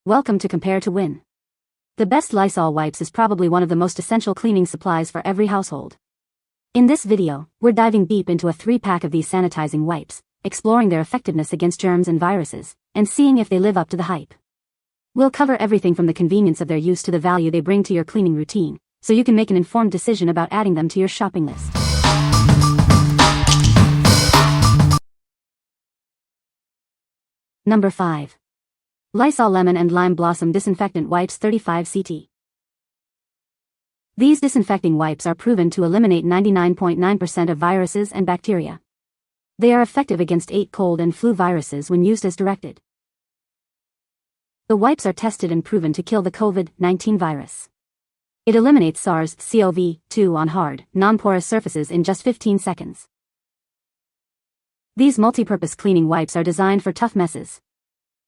Welcome to Compare to Win. The best Lysol wipes is probably one of the most essential cleaning supplies for every household. In this video, we're diving deep into a 3-pack of these sanitizing wipes, exploring their effectiveness against germs and viruses, and seeing if they live up to the hype. We'll cover everything from the convenience of their use to the value they bring to your cleaning routine, so you can make an informed decision about adding them to your shopping list. Number 5. Lysol Lemon and Lime Blossom Disinfectant Wipes 35 CT. These disinfecting wipes are proven to eliminate 99.9% of viruses and bacteria. They are effective against 8 cold and flu viruses when used as directed. The wipes are tested and proven to kill the COVID-19 virus. It eliminates SARS-CoV-2 on hard, non-porous surfaces in just 15 seconds. These multi-purpose cleaning wipes are designed for tough messes.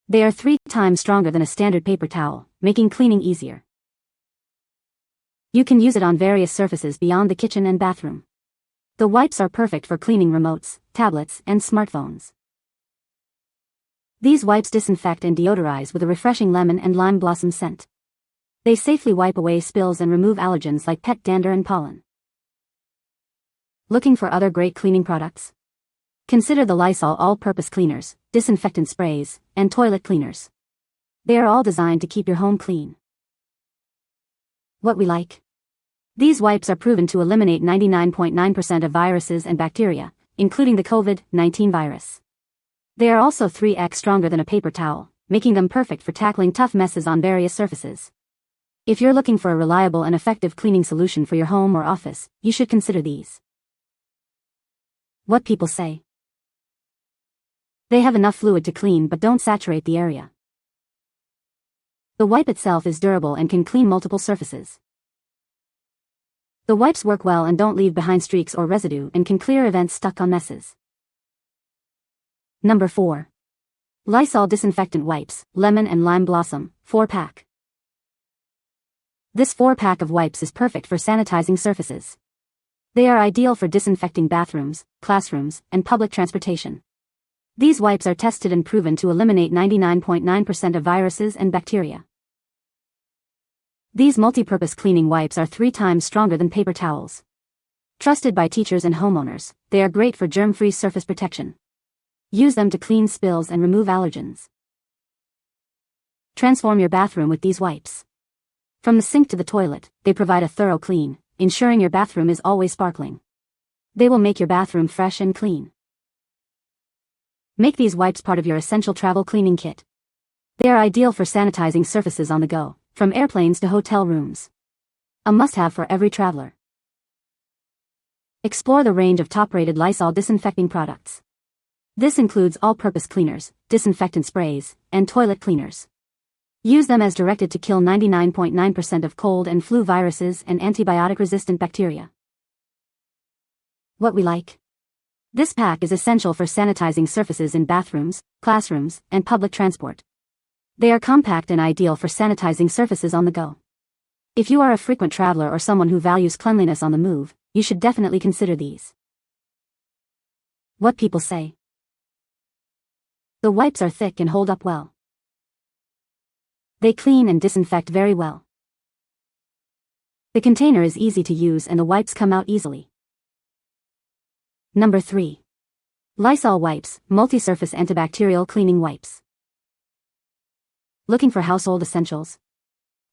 They are 3 times stronger than a standard paper towel, making cleaning easier. You can use it on various surfaces beyond the kitchen and bathroom. The wipes are perfect for cleaning remotes, tablets, and smartphones. These wipes disinfect and deodorize with a refreshing lemon and lime blossom scent. They safely wipe away spills and remove allergens like pet dander and pollen. Looking for other great cleaning products? Consider the Lysol all-purpose cleaners, disinfectant sprays, and toilet cleaners. They are all designed to keep your home clean. What we like? These wipes are proven to eliminate 99.9% of viruses and bacteria, including the COVID-19 virus. They are also 3x stronger than a paper towel, making them perfect for tackling tough messes on various surfaces. If you're looking for a reliable and effective cleaning solution for your home or office, you should consider these. What people say. They have enough fluid to clean but don't saturate the area. The wipe itself is durable and can clean multiple surfaces. The wipes work well and don't leave behind streaks or residue and can clear events stuck on messes. Number 4. Lysol Disinfectant Wipes, Lemon and Lime Blossom, 4-pack. This 4-pack of wipes is perfect for sanitizing surfaces. They are ideal for disinfecting bathrooms, classrooms, and public transportation. These wipes are tested and proven to eliminate 99.9% of viruses and bacteria. These multi-purpose cleaning wipes are 3 times stronger than paper towels. Trusted by teachers and homeowners, they are great for germ-free surface protection. Use them to clean spills and remove allergens. Transform your bathroom with these wipes. From the sink to the toilet, they provide a thorough clean, ensuring your bathroom is always sparkling. They will make your bathroom fresh and clean. Make these wipes part of your essential travel cleaning kit. They are ideal for sanitizing surfaces on the go, from airplanes to hotel rooms. A must-have for every traveler. Explore the range of top-rated Lysol disinfecting products. This includes all-purpose cleaners, disinfectant sprays, and toilet cleaners. Use them as directed to kill 99.9% of cold and flu viruses and antibiotic-resistant bacteria. What we like? This pack is essential for sanitizing surfaces in bathrooms, classrooms, and public transport. They are compact and ideal for sanitizing surfaces on the go. If you are a frequent traveler or someone who values cleanliness on the move, you should definitely consider these. What people say. The wipes are thick and hold up well. They clean and disinfect very well. The container is easy to use and the wipes come out easily. Number 3. Lysol Wipes, Multi-Surface Antibacterial Cleaning Wipes. Looking for household essentials?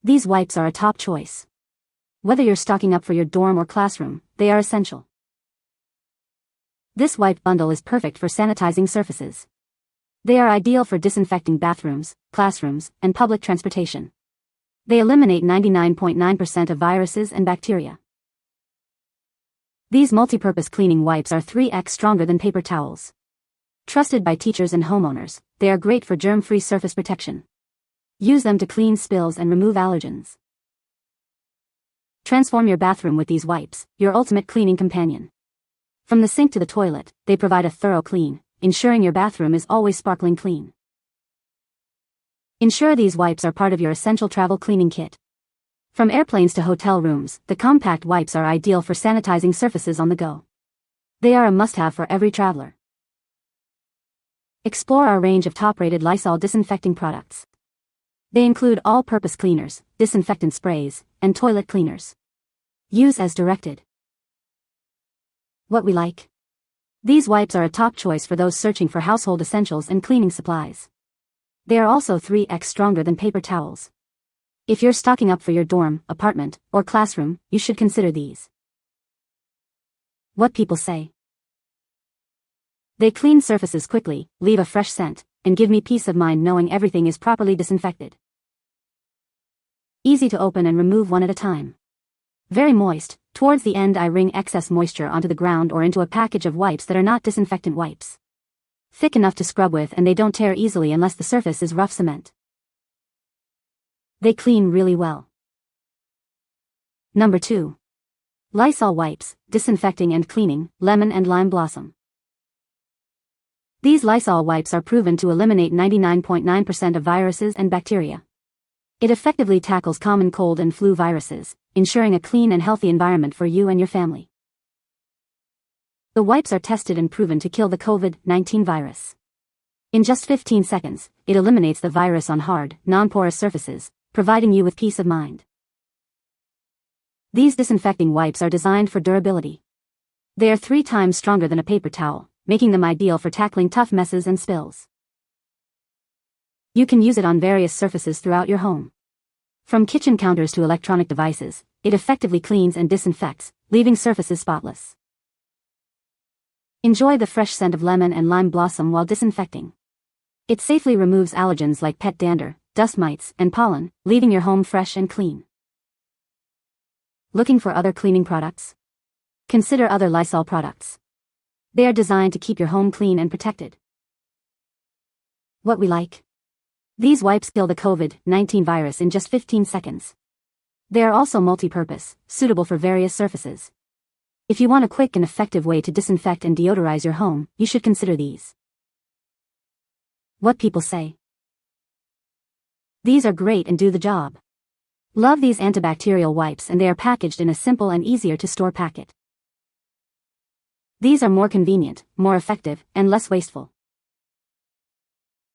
These wipes are a top choice. Whether you're stocking up for your dorm or classroom, they are essential. This wipe bundle is perfect for sanitizing surfaces. They are ideal for disinfecting bathrooms, classrooms, and public transportation. They eliminate 99.9% of viruses and bacteria. These multi-purpose cleaning wipes are 3x stronger than paper towels. Trusted by teachers and homeowners, they are great for germ-free surface protection. Use them to clean spills and remove allergens. Transform your bathroom with these wipes, your ultimate cleaning companion. From the sink to the toilet, they provide a thorough clean, ensuring your bathroom is always sparkling clean. Ensure these wipes are part of your essential travel cleaning kit. From airplanes to hotel rooms, the compact wipes are ideal for sanitizing surfaces on the go. They are a must-have for every traveler. Explore our range of top-rated Lysol disinfecting products. They include all-purpose cleaners, disinfectant sprays, and toilet cleaners. Use as directed. What we like. These wipes are a top choice for those searching for household essentials and cleaning supplies. They are also 3x stronger than paper towels. If you're stocking up for your dorm, apartment, or classroom, you should consider these. What people say. They clean surfaces quickly, leave a fresh scent, and give me peace of mind knowing everything is properly disinfected. Easy to open and remove one at a time. Very moist. Towards the end I wring excess moisture onto the ground or into a package of wipes that are not disinfectant wipes. Thick enough to scrub with and they don't tear easily unless the surface is rough cement. They clean really well. Number 2. Lysol Wipes, Disinfecting and Cleaning, Lemon and Lime Blossom. These Lysol wipes are proven to eliminate 99.9% of viruses and bacteria. It effectively tackles common cold and flu viruses, ensuring a clean and healthy environment for you and your family. The wipes are tested and proven to kill the COVID-19 virus. In just 15 seconds, it eliminates the virus on hard, non-porous surfaces, providing you with peace of mind. These disinfecting wipes are designed for durability. They are 3 times stronger than a paper towel, making them ideal for tackling tough messes and spills. You can use it on various surfaces throughout your home. From kitchen counters to electronic devices, it effectively cleans and disinfects, leaving surfaces spotless. Enjoy the fresh scent of lemon and lime blossom while disinfecting. It safely removes allergens like pet dander, dust mites, and pollen, leaving your home fresh and clean. Looking for other cleaning products? Consider other Lysol products. They are designed to keep your home clean and protected. What we like. These wipes kill the COVID-19 virus in just 15 seconds. They are also multi-purpose, suitable for various surfaces. If you want a quick and effective way to disinfect and deodorize your home, you should consider these. What people say. These are great and do the job. Love these antibacterial wipes and they are packaged in a simple and easier to store packet. These are more convenient, more effective, and less wasteful.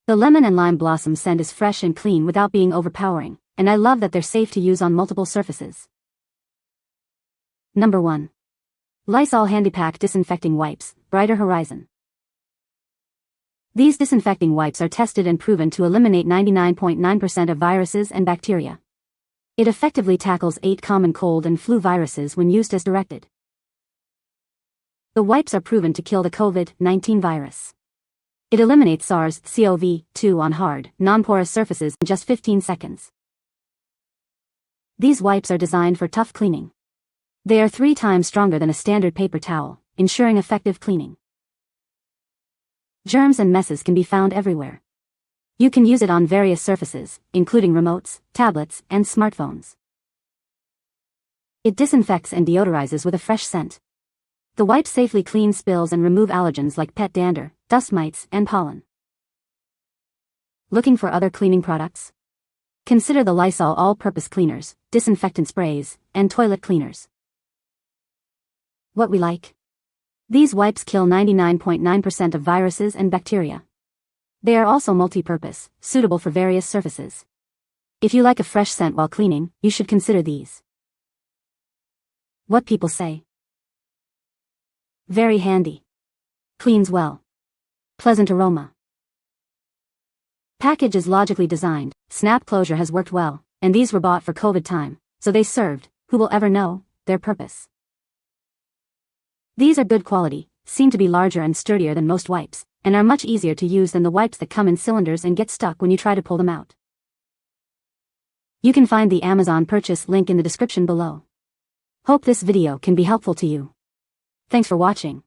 The lemon and lime blossom scent is fresh and clean without being overpowering, and I love that they're safe to use on multiple surfaces. Number 1. Lysol Handi-Pack Disinfecting Wipes, Brighter Horizon. These disinfecting wipes are tested and proven to eliminate 99.9% of viruses and bacteria. It effectively tackles 8 common cold and flu viruses when used as directed. The wipes are proven to kill the COVID-19 virus. It eliminates SARS-CoV-2 on hard, non-porous surfaces in just 15 seconds. These wipes are designed for tough cleaning. They are 3 times stronger than a standard paper towel, ensuring effective cleaning. Germs and messes can be found everywhere. You can use it on various surfaces, including remotes, tablets, and smartphones. It disinfects and deodorizes with a fresh scent. The wipes safely clean spills and remove allergens like pet dander, dust mites, and pollen. Looking for other cleaning products? Consider the Lysol all-purpose cleaners, disinfectant sprays, and toilet cleaners. What we like. These wipes kill 99.9% of viruses and bacteria. They are also multi-purpose, suitable for various surfaces. If you like a fresh scent while cleaning, you should consider these. What people say. Very handy. Cleans well. Pleasant aroma. Package is logically designed, snap closure has worked well, and these were bought for COVID time, so they served, who will ever know, their purpose. These are good quality, seem to be larger and sturdier than most wipes, and are much easier to use than the wipes that come in cylinders and get stuck when you try to pull them out. You can find the Amazon purchase link in the description below. Hope this video can be helpful to you. Thanks for watching.